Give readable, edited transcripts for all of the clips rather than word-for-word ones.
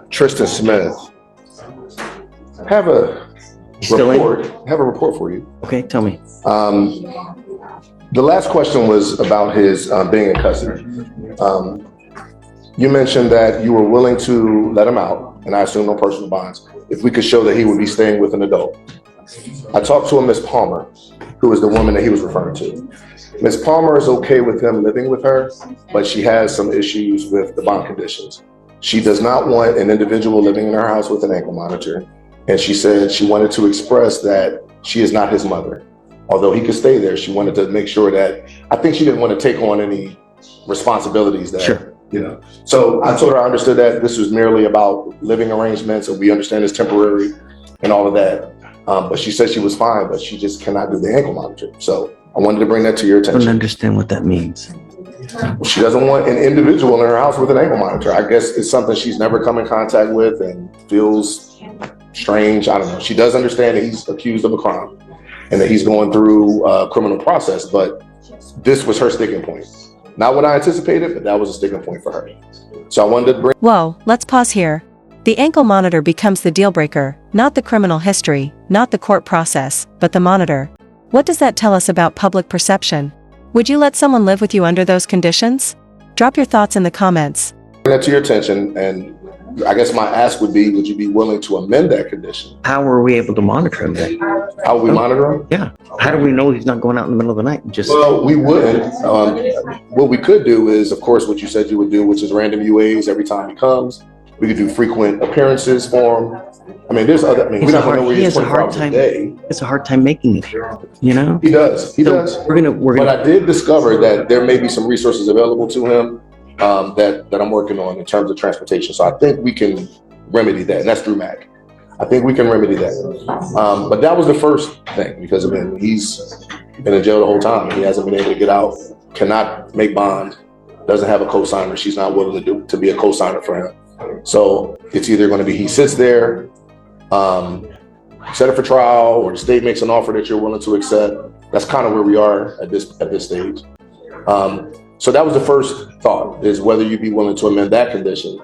Tristan Smith, have a report for you. Okay, tell me. The last question was about his being in custody. You mentioned that you were willing to let him out, and I assume no personal bonds, if we could show that he would be staying with an adult. I talked to a Miss Palmer, who is the woman that he was referring to. Miss Palmer is okay with him living with her, but she has some issues with the bond conditions. She does not want an individual living in her house with an ankle monitor, and she said she wanted to express that she is not his mother. Although he could stay there, she wanted to make sure that, I think she didn't want to take on any responsibilities that, Sure. So I told her I understood that this was merely about living arrangements, and we understand it's temporary and all of that. But she said she was fine, but she just cannot do the ankle monitor. So I wanted to bring that to your I attention. don't understand what that means. She doesn't want an individual in her house with an ankle monitor. I guess it's something she's never come in contact with and feels strange. I don't know. She does understand that he's accused of a crime and that he's going through a criminal process, but this was her sticking point. Not what I anticipated, but that was a sticking point for her. So I wanted to bring... Whoa, let's pause here. The ankle monitor becomes the deal breaker, not the criminal history, not the court process, but the monitor. What does that tell us about public perception? Would you let someone live with you under those conditions? Drop your thoughts in the comments. Bring that to your attention, and I guess my ask would be, would you be willing to amend that condition? How were we able to monitor him then? How would we monitor him? Yeah. How do we know he's not going out in the middle of the night? Well, we wouldn't. What we could do is, of course, what you said you would do, which is random UAs every time he comes. We could do frequent appearances for him. I mean, there's other. I mean, we don't know where he is 24 hours a day. It's a hard time making it here. You know. He does. He does. We're gonna. But I did discover that there may be some resources available to him that I'm working on in terms of transportation. So I think we can remedy that, and that's through MAC. I think we can remedy that. But that was the first thing, because I mean, he's been in jail the whole time. He hasn't been able to get out. Cannot make bond. Doesn't have a cosigner. She's not willing to be a cosigner for him. So it's either going to be he sits there, set it for trial, or the state makes an offer that you're willing to accept. That's kind of where we are at this stage. So that was the first thought, is whether you'd be willing to amend that condition.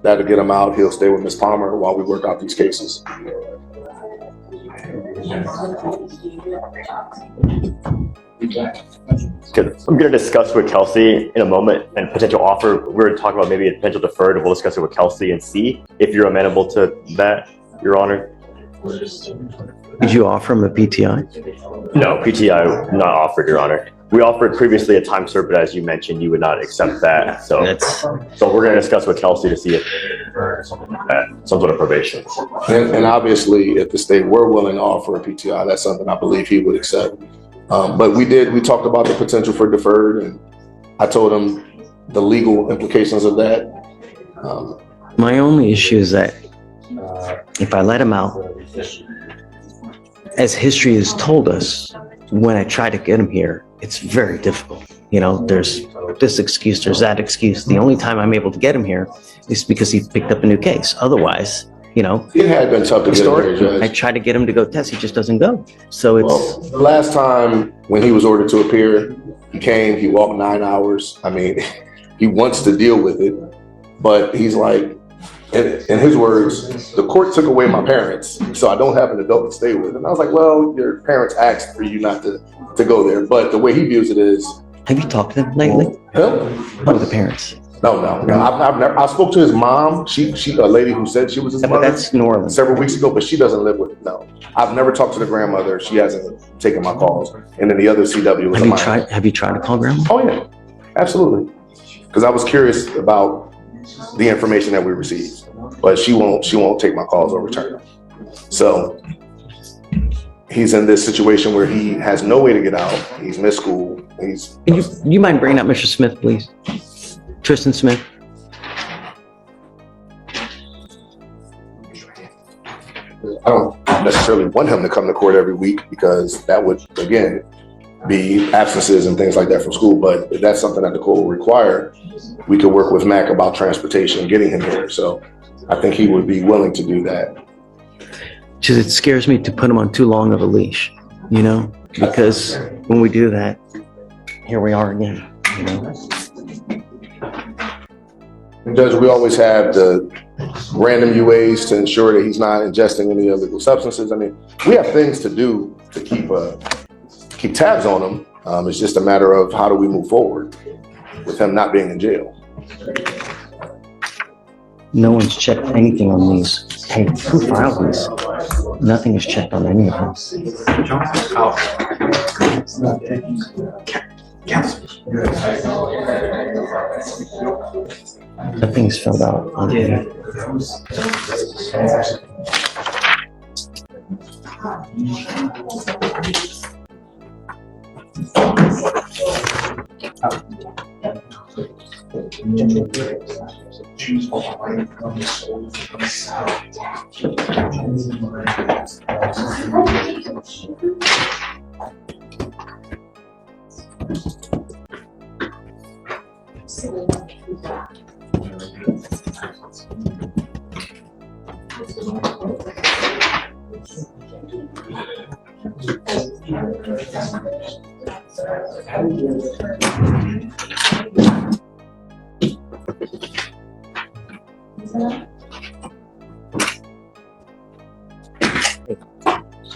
That'll get him out. He'll stay with Ms. Palmer while we work out these cases. Good. I'm going to discuss with Kelsey in a moment and potential offer. We're going to talk about maybe a potential deferred, and we'll discuss it with Kelsey and see if you're amenable to that, Your Honor. Did you offer him a PTI? No, PTI not offered, Your Honor. We offered previously a time served, but as you mentioned, you would not accept that. So we're going to discuss with Kelsey to see if some sort of probation. And obviously, if the state were willing to offer a PTI, that's something I believe he would accept. But we talked about the potential for deferred, and I told him the legal implications of that. My only issue is that if I let him out, as history has told us, when I try to get him here, it's very difficult. You know, there's this excuse, there's that excuse. The only time I'm able to get him here is because he picked up a new case. Otherwise, you know, it had been tough to get him here, Judge. I try to get him to go test, he just doesn't go. So it's the last time when he was ordered to appear, he came, he walked 9 hours. I mean, he wants to deal with it, but he's like, in his words, the court took away my parents, so I don't have an adult to stay with. And I was like, well, your parents asked for you not to go there. But the way he views it is... Have you talked to them lately? Him? The parents? No. I've never. I spoke to his mom. She a lady who said she was his mother. But that's normal. Several weeks ago, but she doesn't live with him. No. I've never talked to the grandmother. She hasn't taken my calls. And then the other CW was Have you tried to call grandma? Oh, yeah. Absolutely. Because I was curious about the information that we received, but she won't take my calls or return them. So he's in this situation where he has no way to get out. He's missed school. You mind bringing up Mr. Smith, please? Tristan Smith. I don't necessarily want him to come to court every week, because that would, again, be absences and things like that from school. But if that's something that the court will require, we could work with Mac about transportation and getting him here. So I think he would be willing to do that. Just, it scares me to put him on too long of a leash, you know, because when we do that, here we are again, you know. And Judge, we always have the random UAs to ensure that he's not ingesting any illegal substances. I mean, we have things to do to keep tabs on him. It's just a matter of how do we move forward with him not being in jail. No one's checked anything on these. Hey, who filed these? Nothing is checked on any of them. Nothing's filled out on here.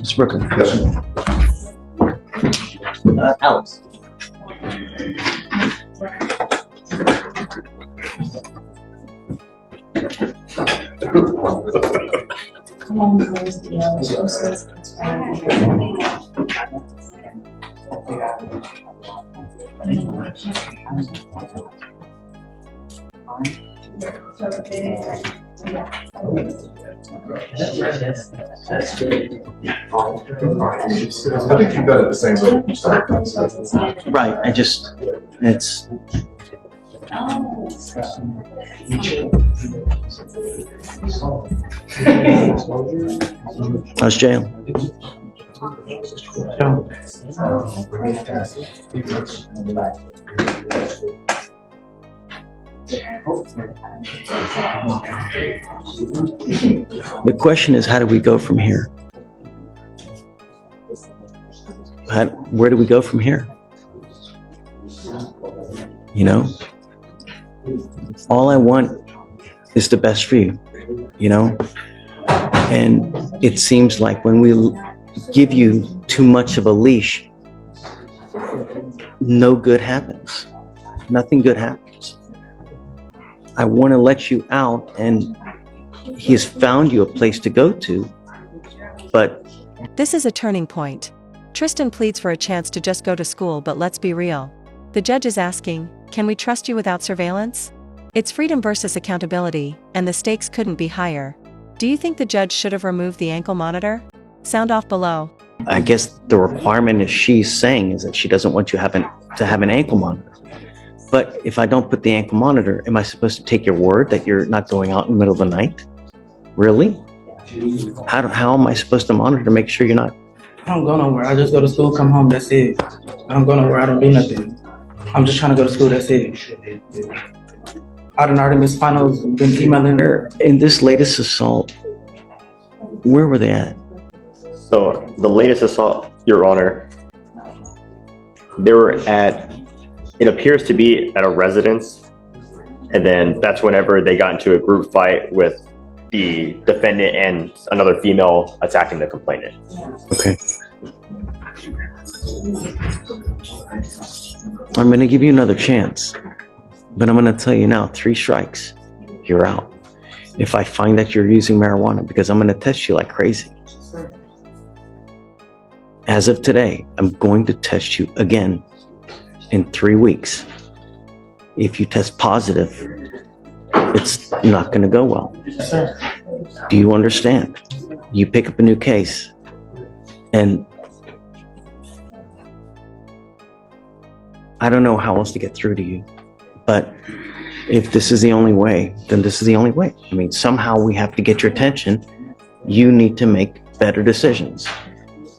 Mr. Brooklyn. Alex. I think you've done it the same way you started. Right, it's. How's jail? The question is, how do we go from here? Where do we go from here? You know, all I want is the best for you, you know? And it seems like when we give you too much of a leash, no good happens. Nothing good happens. I want to let you out, and he has found you a place to go to, but... This is a turning point. Tristan pleads for a chance to just go to school, but let's be real. The judge is asking, can we trust you without surveillance? It's freedom versus accountability, and the stakes couldn't be higher. Do you think the judge should have removed the ankle monitor? Sound off below. I guess the requirement is she's saying is that she doesn't want you to have an ankle monitor. But if I don't put the ankle monitor, am I supposed to take your word that you're not going out in the middle of the night? Really? How am I supposed to monitor to make sure you're not? I don't go nowhere. I just go to school, come home, that's it. I don't go nowhere. I don't do nothing. I'm just trying to go to school, that's it. I done already missed finals, been emailing her. In this latest assault, where were they at? So the latest assault, Your Honor, they were at, it appears to be at a residence. And then that's whenever they got into a group fight with the defendant and another female attacking the complainant. Okay. I'm going to give you another chance, but I'm going to tell you now, 3 strikes, you're out. If I find that you're using marijuana, because I'm going to test you like crazy. As of today, I'm going to test you again in 3 weeks. If you test positive, it's not going to go well. Do you understand? You pick up a new case, and I don't know how else to get through to you, but if this is the only way, then this is the only way. I mean, somehow we have to get your attention. You need to make better decisions.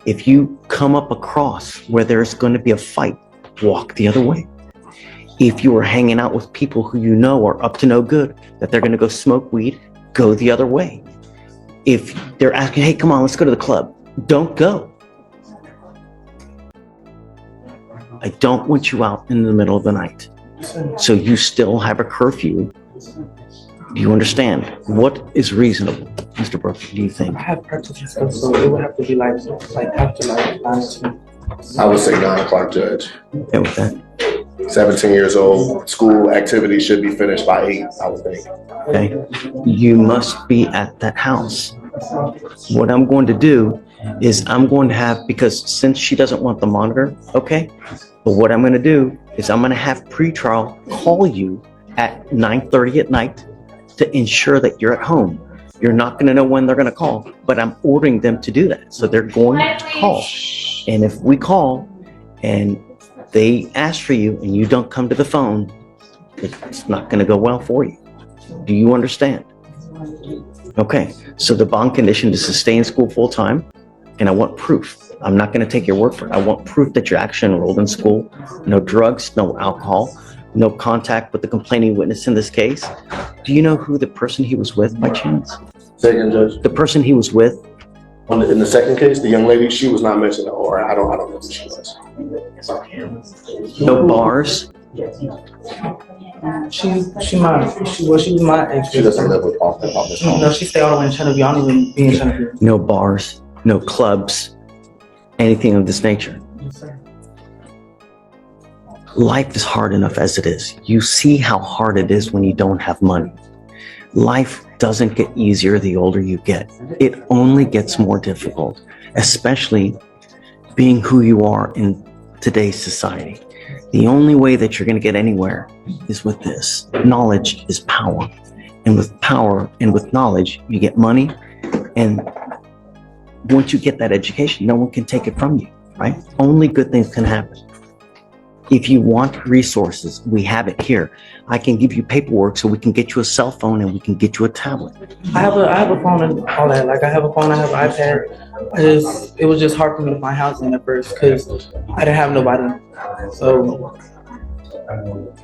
If you come up across where there's going to be a fight, walk the other way. If you are hanging out with people who you know are up to no good, that they're going to go smoke weed, go the other way. If they're asking, hey, come on, let's go to the club, don't go. I don't want you out in the middle of the night. So you still have a curfew Do you understand? What is reasonable, Mr. Brooks, do you think? I have practice and stuff, so it would have to be like after like 9 I would say 9 o'clock, Judge. Okay with that? 17 years old, school activity should be finished by 8, I would think. Okay? You must be at that house. What I'm going to do is I'm going to have, because since she doesn't want the monitor, okay? But what I'm going to do is I'm going to have pretrial call you at 9:30 at night to ensure that you're at home. You're not going to know when they're going to call, but I'm ordering them to do that. So they're going to call. And if we call and they ask for you and you don't come to the phone, it's not going to go well for you. Do you understand? Okay, so the bond condition is to stay in school full time, and I want proof. I'm not going to take your word for it. I want proof that you're actually enrolled in school. No drugs, no alcohol, no contact with the complaining witness in this case. Do you know who the person he was with by chance? Second, Judge. The person he was with? In the second case, the young lady, she was not mentioned, or I don't know who she was. No bars? She was my ex. She doesn't live with office. No, she stay all the way in Cheneville. I don't even be in Cheneville. No bars, no clubs, anything of this nature. Yes, sir. Life is hard enough as it is. You see how hard it is when you don't have money. Life doesn't get easier the older you get. It only gets more difficult, especially being who you are in today's society. The only way that you're going to get anywhere is with this. Knowledge is power. And with power and with knowledge, you get money. And once you get that education, no one can take it from you, right? Only good things can happen. If you want resources, we have it here. I can give you paperwork so we can get you a cell phone and we can get you a tablet. I have a phone and all that. Like I have a phone, I have an iPad. It was just hard for me to find housing at first because I didn't have nobody. So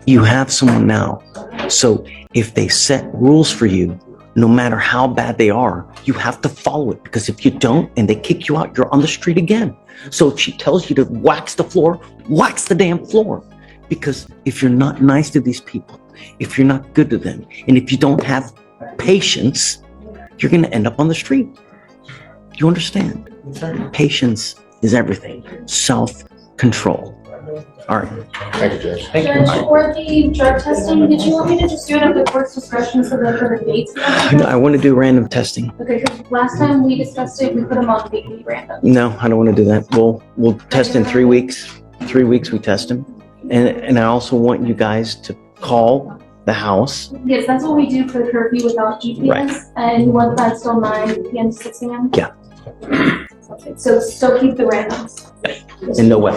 You have someone now. So if they set rules for you, no matter how bad they are, you have to follow it, because if you don't and they kick you out, you're on the street again. So if she tells you to wax the floor, wax the damn floor. Because if you're not nice to these people, if you're not good to them, and if you don't have patience, you're going to end up on the street. You understand? Patience is everything. Self-control. All right. Thank you, Judge. thank you. Judge, for the drug testing, did you want me to just do it at the court's discretion so that for the dates? I want to do random testing. Okay, because last time we discussed it, we put them on weekly random. No, I don't want to do that. We'll test in 3 weeks. 3 weeks we test them. And I also want you guys to call the house. Yes, that's what we do for the curfew without GPS. Right. And you want that still 9 p.m. to 6 a.m.? Yeah. Okay, so still keep the randoms. And no way.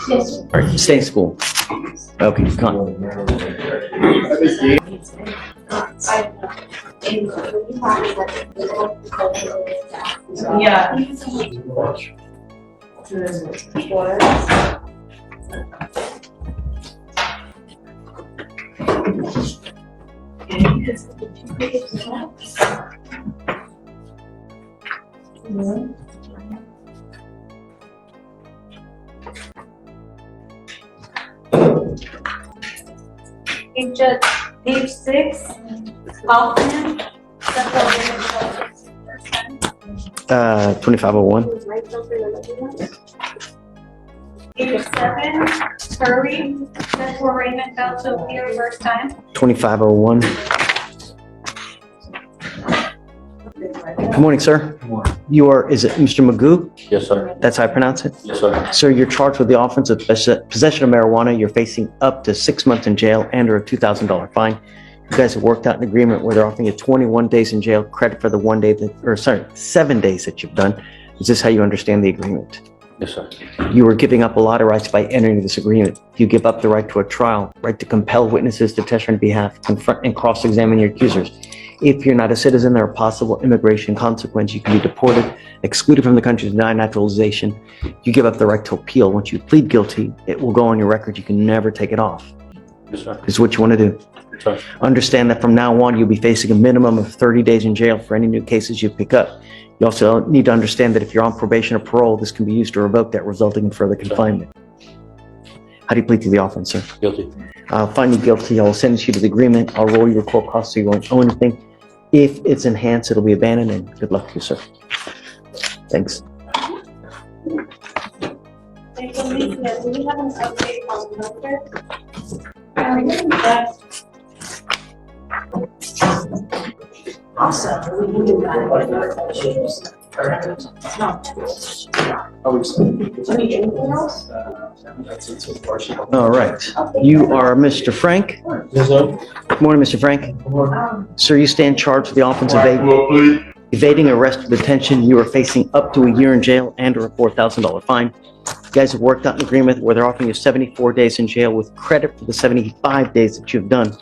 Yes, sir. All right, stay in school. Okay, come on. Yeah. Page 6, Kaufman. 2501. Page 7, Curry. That's where Raymond fell to appear first time. 2501. Good morning, sir. You are, is it Mr. Magoo? Yes, sir. That's how I pronounce it? Yes, sir. Sir, you're charged with the offense of possession of marijuana. You're facing up to 6 months in jail and or a $2,000 fine. You guys have worked out an agreement where they're offering you 21 days in jail, credit for the 1 day that, or sorry, 7 days that you've done. Is this how you understand the agreement? Yes, sir. You were giving up a lot of rights by entering this agreement. You give up the right to a trial, right to compel witnesses to testify on behalf, confront and cross-examine your accusers. If you're not a citizen, there are possible immigration consequences. You can be deported, excluded from the country, denied naturalization. You give up the right to appeal. Once you plead guilty, it will go on your record. You can never take it off. Yes, sir. This is what you want to do. Yes, sir. Understand that from now on, you'll be facing a minimum of 30 days in jail for any new cases you pick up. You also need to understand that if you're on probation or parole, this can be used to revoke that, resulting in further confinement. How How do you plead to the offense, sir? Guilty. I'll find you guilty. I'll send you to the agreement. I'll roll your court costs so you won't owe anything. If it's enhanced, it'll be abandoned, and good luck to you, sir. Thanks. Thanks, Alicia. Do we have an update on Milford? All right. You are Mr. Frank? Yes, sir. Good morning, Mr. Frank. Sir, you stand charged with the offense of evading arrest or detention. You are facing up to a year in jail and or a $4,000 fine. You guys have worked out an agreement where they're offering you 74 days in jail with credit for the 75 days that you've done.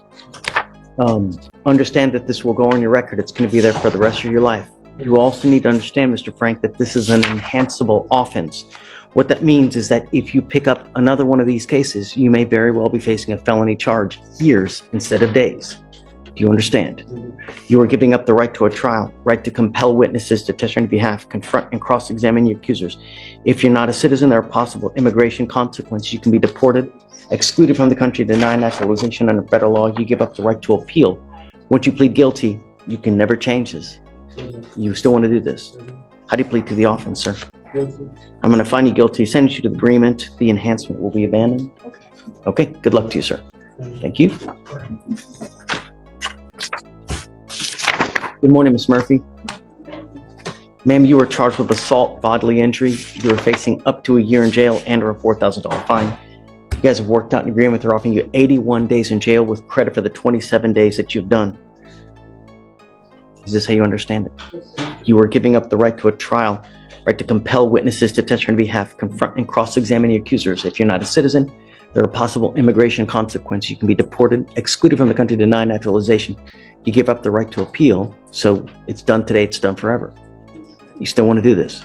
Understand that this will go on your record. It's going to be there for the rest of your life. You also need to understand, Mr. Frank, that this is an enhanceable offense. What that means is that if you pick up another one of these cases, you may very well be facing a felony charge, years instead of days. Do you understand? You are giving up the right to a trial, right to compel witnesses to testify on your behalf, confront and cross-examine your accusers. If you're not a citizen, there are possible immigration consequences. You can be deported, excluded from the country, denied naturalization under federal law. You give up the right to appeal. Once you plead guilty, you can never change this. You still want to do this. How do you plead to the offense, sir? I'm going to find you guilty, send you to the agreement. The enhancement will be abandoned. Okay, good luck to you, sir. Thank you. Good morning, Ms. Murphy. Ma'am, you were charged with assault, bodily injury. You are facing up to a year in jail and or a $4,000 fine. You guys have worked out an agreement. They're offering you 81 days in jail with credit for the 27 days that you've done. Is this how you understand it? You are giving up the right to a trial, right to compel witnesses to testify on your behalf, confront and cross-examine your accusers. If you're not a citizen, there are possible immigration consequences. You can be deported, excluded from the country, denied naturalization. You give up the right to appeal, so it's done today, it's done forever. You still want to do this.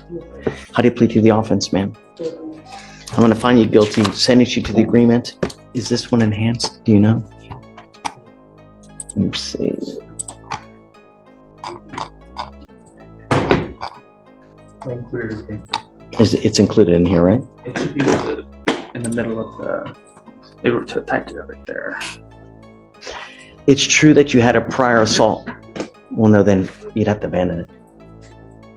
How do you plead to the offense, ma'am? I'm going to find you guilty, sentence you to the agreement. Is this one enhanced? Do you know? Let's see. It's included in here, right? It should be in the middle of the, they were typed it right there. It's true that you had a prior assault. Well, no, then you'd have to abandon it.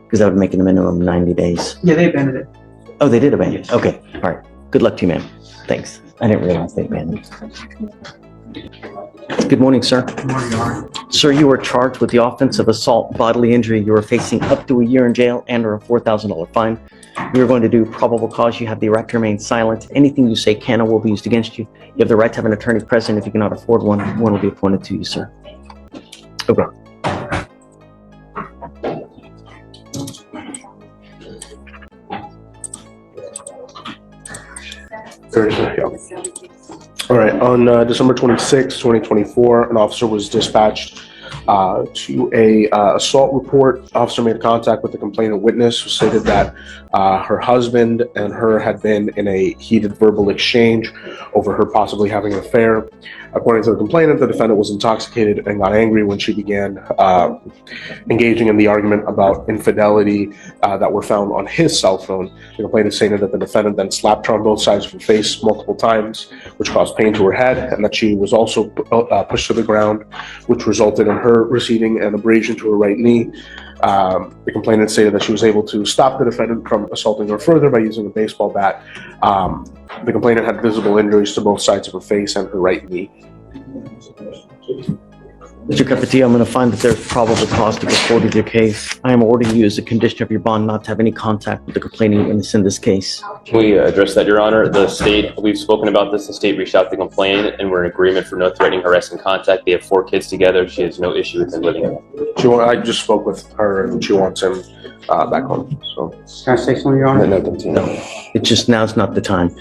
Because that would make it a minimum 90 days. Yeah, they abandoned it. Oh, they did abandon it? Okay, all right. Good luck to you, ma'am. Thanks. I didn't realize they abandoned it. Good morning, sir. Good morning, Your Honor. Sir, you were charged with the offense of assault, bodily injury. You are facing up to a year in jail and or a $4,000 fine. We are going to do probable cause. You have the right to remain silent. Anything you say can or will be used against you. You have the right to have an attorney present. If you cannot afford one, one will be appointed to you, sir. Okay. All right, on December 26, 2024, an officer was dispatched to a assault report. Officer made contact with the complainant witness who stated that her husband and her had been in a heated verbal exchange over her possibly having an affair. According to the complainant, the defendant was intoxicated and got angry when she began engaging in the argument about infidelity that were found on his cell phone. The complainant stated that the defendant then slapped her on both sides of her face multiple times, which caused pain to her head, and that she was also pushed to the ground, which resulted in her receiving an abrasion to her right knee. The complainant stated that she was able to stop the defendant from assaulting her further by using a baseball bat. The complainant had visible injuries to both sides of her face and her right knee. Mr. Capetillo, I'm going to find that there's probable cause to go forward with your case. I am ordering you as a condition of your bond not to have any contact with the complaining witness in this case. Can we address that, Your Honor? The state, we've spoken about this, the state reached out to the complainant and we're in agreement for no threatening, harassing contact. They have 4 kids together. She has no issue with him living in. I just spoke with her and she wants him back home. So Can I say something, Your Honor? No, it's just now's not the time.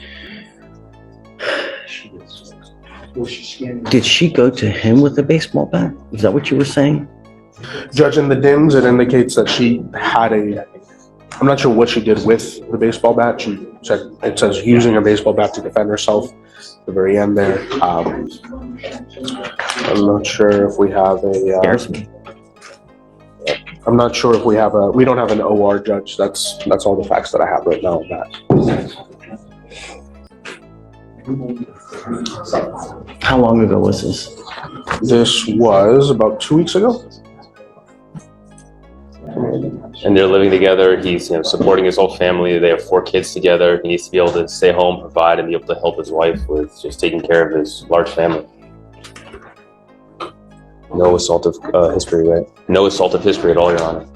Did she go to him with a baseball bat? Is that what you were saying? Judging the DIMS, it indicates that she had I'm not sure what she did with the baseball bat. She said, it says using a baseball bat to defend herself at the very end there. I'm not sure if we have Scares me. I'm not sure if we don't have an OR, Judge. That's all the facts that I have right now on that. How long ago was this? This was about 2 weeks ago. And they're living together. He's supporting his whole family. They have 4 kids together. He needs to be able to stay home, provide, and be able to help his wife with just taking care of his large family. No assaultive history, right? No assaultive history at all, Your Honor.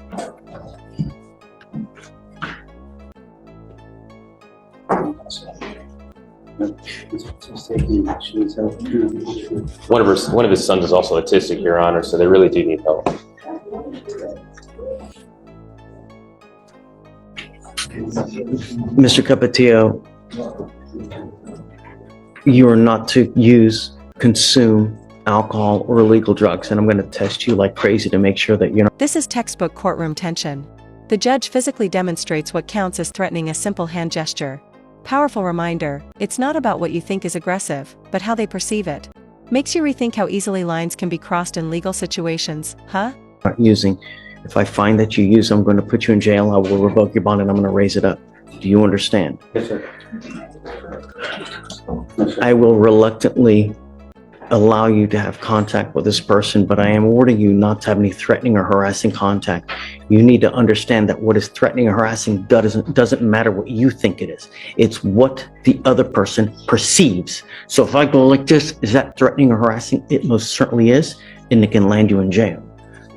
One of his sons is also autistic, Your Honor, so they really do need help. Mr. Capatillo, you are not to use, consume alcohol or illegal drugs, and I'm going to test you like crazy to make sure that you're not. This is textbook courtroom tension. The judge physically demonstrates what counts as threatening a simple hand gesture. Powerful reminder, it's not about what you think is aggressive, but how they perceive it. Makes you rethink how easily lines can be crossed in legal situations, huh? Not using. If I find that you use, I'm going to put you in jail. I will revoke your bond and I'm going to raise it up. Do you understand? Yes, sir. I will reluctantly allow you to have contact with this person, but I am ordering you not to have any threatening or harassing contact. You need to understand that what is threatening or harassing doesn't matter what you think it is. It's what the other person perceives. So if I go like this, is that threatening or harassing? It most certainly is, and it can land you in jail.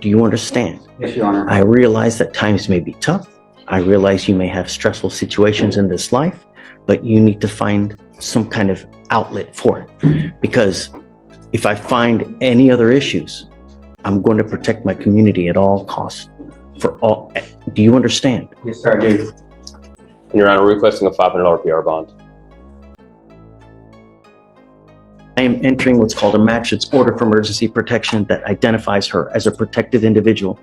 Do you understand? Yes, Your Honor. I realize that times may be tough. I realize you may have stressful situations in this life, but you need to find some kind of outlet for it. Because if I find any other issues, I'm going to protect my community at all costs. For all, do you understand? Yes, sir, I do. Your Honor, we're requesting a $500 PR bond. I am entering what's called a magistrate's order for emergency protection that identifies her as a protected individual.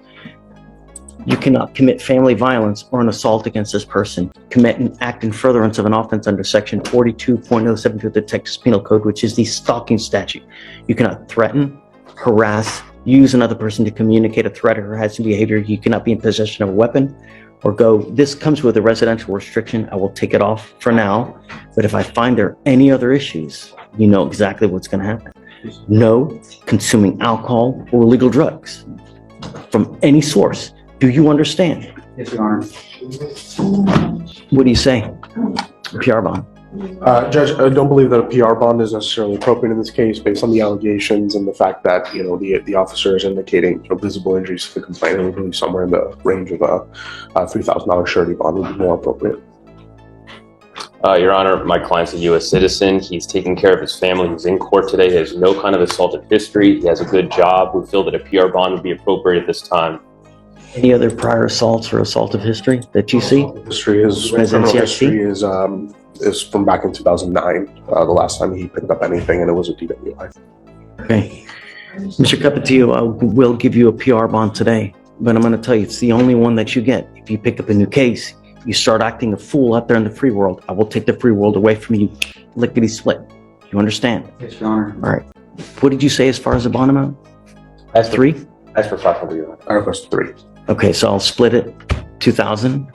You cannot commit family violence or an assault against this person, commit an act in furtherance of an offense under section 42.072 of the Texas Penal Code, which is the stalking statute. You cannot threaten, harass, use another person to communicate a threat or harassing behavior. You cannot be in possession of a weapon or go. This comes with a residential restriction. I will take it off for now. But if I find there are any other issues, you know exactly what's going to happen. No consuming alcohol or illegal drugs from any source. Do you understand? Yes, Your Honor. What do you say? PR bond. Judge, I don't believe that a PR bond is necessarily appropriate in this case based on the allegations and the fact that, the officer is indicating visible injuries to the complainant. We believe somewhere in the range of a $3,000 surety bond would be more appropriate. Your Honor, my client's a U.S. citizen. He's taking care of his family. He's in court today. He has no kind of assaultive history. He has a good job. We feel that a PR bond would be appropriate at this time. Any other prior assaults or assaultive history that you see? Criminal history is from back in 2009, the last time he picked up anything, and it was a DWI. Okay. Mr. Capatillo, I will give you a PR bond today, but I'm going to tell you, it's the only one that you get. If you pick up a new case, you start acting a fool out there in the free world, I will take the free world away from you, lickety split. You understand? Yes, Your Honor. All right. What did you say as far as the bond amount? As for 3? As for $500, Your Honor. I request 3. Okay, so I'll split it, 2,000.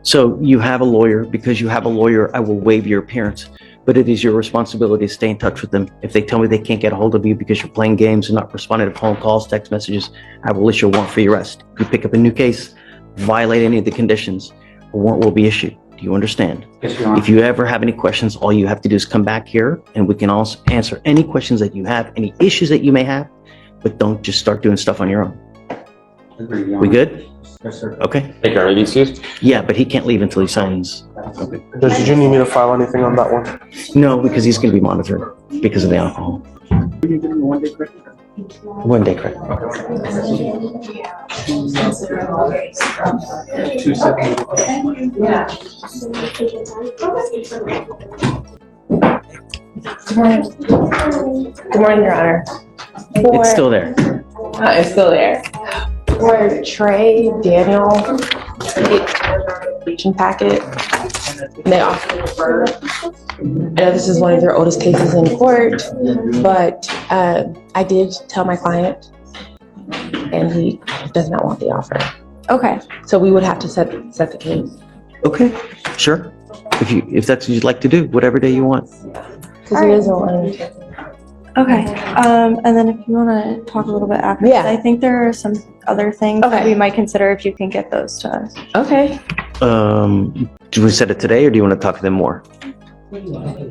So you have a lawyer. Because you have a lawyer, I will waive your appearance, but it is your responsibility to stay in touch with them. If they tell me they can't get a hold of you because you're playing games and not responding to phone calls, text messages, I will issue a warrant for your arrest. If you pick up a new case, violate any of the conditions, a warrant will be issued. Do you understand? Yes, Your Honor. If you ever have any questions, all you have to do is come back here and we can also answer any questions that you have, any issues that you may have, but don't just start doing stuff on your own. Agreed, Your We Honor. good? Yes, sir. Okay. Thank you, Your Honor. May I be excused? Yeah, but he can't leave until he signs. Judge, did you need me to file anything on that one? No, because he's going to be monitored because of the alcohol. 1 day credit. Good morning, Your Honor. It's still there. It's still there. For Trey, Daniel, application packet, they often refer. I know this is one of their oldest cases in court, but I did tell my client and he does not want the offer. Okay. So we would have to set the case. Okay, sure. If that's what you'd like to do, whatever day you want. Because he doesn't want to. Okay. And then if you want to talk a little bit after, 'cause Yeah. I think there are some other things that Okay. we might consider if you can get those to us. Okay. Do we set it today or do you want to talk to them more?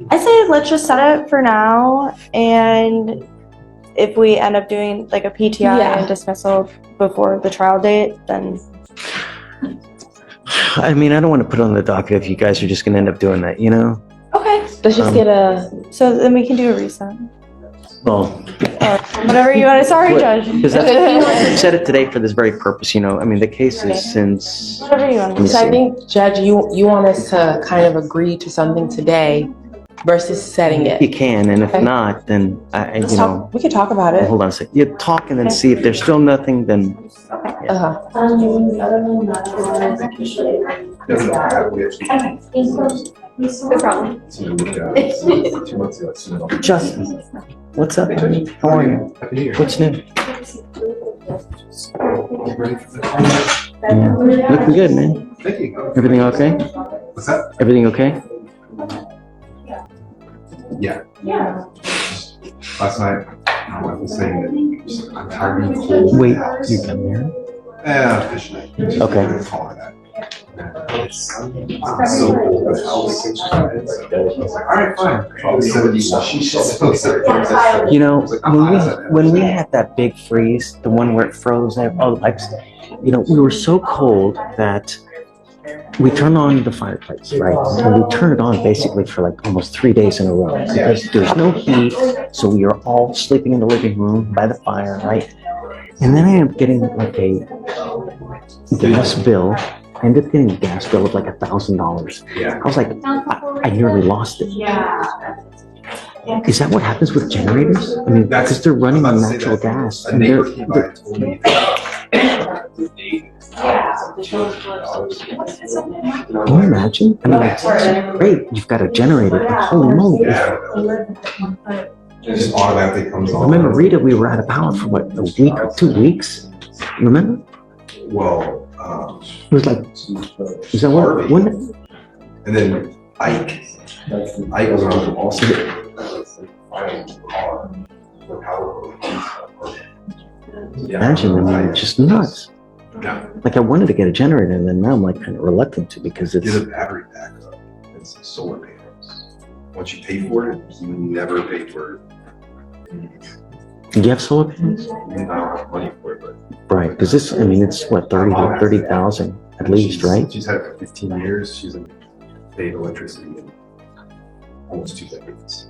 I say let's just set it for now, and if we end up doing like a PTI Yeah. and dismissal before the trial date, then I mean, I don't want to put it on the docket if you guys are just going to end up doing that, you know? okay. Let's just get a. So then we can do a reset. Well, Or whatever you want to. Sorry, What- Judge. because I set it today for this very purpose, you know? I mean, the case is since, Whatever you want. let me So I see. think, Judge, you want us to kind of agree to something today versus setting You it. can, and if Okay. not, then Let's you talk. know, We could talk about it. hold on a second. You talk and then see if there's still nothing, then Uh-huh. Doesn't matter. We have to- No problem. So, 2 months ago, it's been- Justin, what's up? How are you? Happy New Year. What's new? You ready for the- Yeah, looking good, man. Thank you. Everything okay? What's that? Everything okay? Yeah. Last night, my wife was saying that I'm tired of being cold. in the Wait, house. you come here? Fish night. Okay. I'm gonna call her that. It's so cold in the house. I was like, all right, fine. Oh, 71. She's so sorry. You know, when we had that big freeze, the one where it froze, all the pipes, you know, we were so cold that we turned on the fireplace, right? And we turned it on basically for like almost 3 days in a row. There's no heat, so we were all sleeping in the living room by the fire, right? And then I ended up getting like a gas bill. I ended up getting a gas bill of like $1,000. Yeah. I was like, I nearly lost it. Is that what happens with generators? I mean, because they're running on natural gas. A And neighbor they're, came by and told me that. can you imagine? I mean, it's great. You've got a generator. But holy moly. Yeah. It just automatically comes on. Remember, Rita, we were out of power for what, a week or 2 weeks? You remember? Well, It was like, is that what, when? and then Ike was on also. Imagine, I mean, it's just nuts. Yeah. Like I wanted to get a generator and then now I'm like kind of reluctant to because Get it's, a battery backup and some solar panels. Once you pay for it, you never pay for it. do you have solar panels? You don't have money for it, but. Right, because this, I mean, it's what, 30,000 at least, right? She's had it for 15 years. She's paid electricity in almost 2 decades.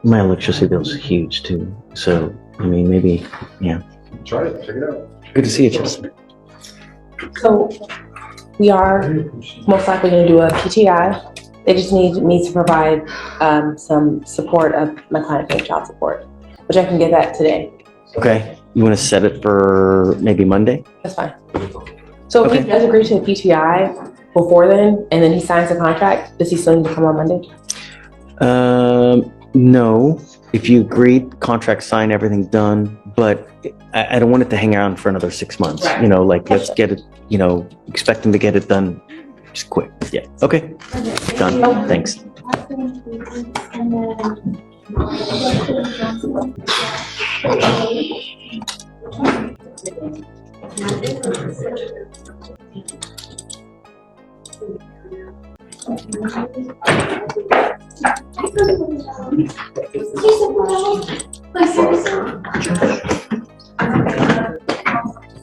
My electricity bill's huge too. So, I mean, maybe, yeah. Try it, check it out. Good to see you, Justin. So we are most likely going to do a PTI. They just need me to provide some support of my client paying child support, which I can get that today. Okay, you want to set it for maybe Monday? That's fine. So if Okay. he does agree to a PTI before then, and then he signs the contract, does he still need to come on Monday? No. If you agreed, contract signed, everything done, but I don't want it to hang around for another 6 months. Right. You know, like let's get it, you know, expect them to get it done just quick. Yeah. Okay. Done. Thanks.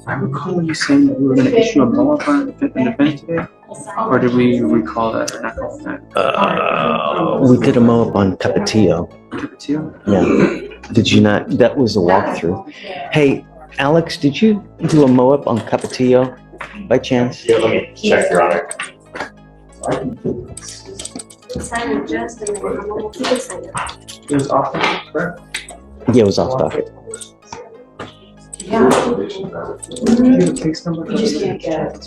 I recall you saying that we were going to issue a mower for an event today, or did we recall that or not recall that? We did a mow-up on Capetillo. Capetillo? Yeah. Did you not? That was a walkthrough. Hey, Alex, did you do a mow-up on Capetillo by chance? Yeah, let me check, Your Honor. Sign it just and then I'm keep it signed. It was off, correct? Yeah, it was off docket. Yeah. Do you have a case number? You just can't get it.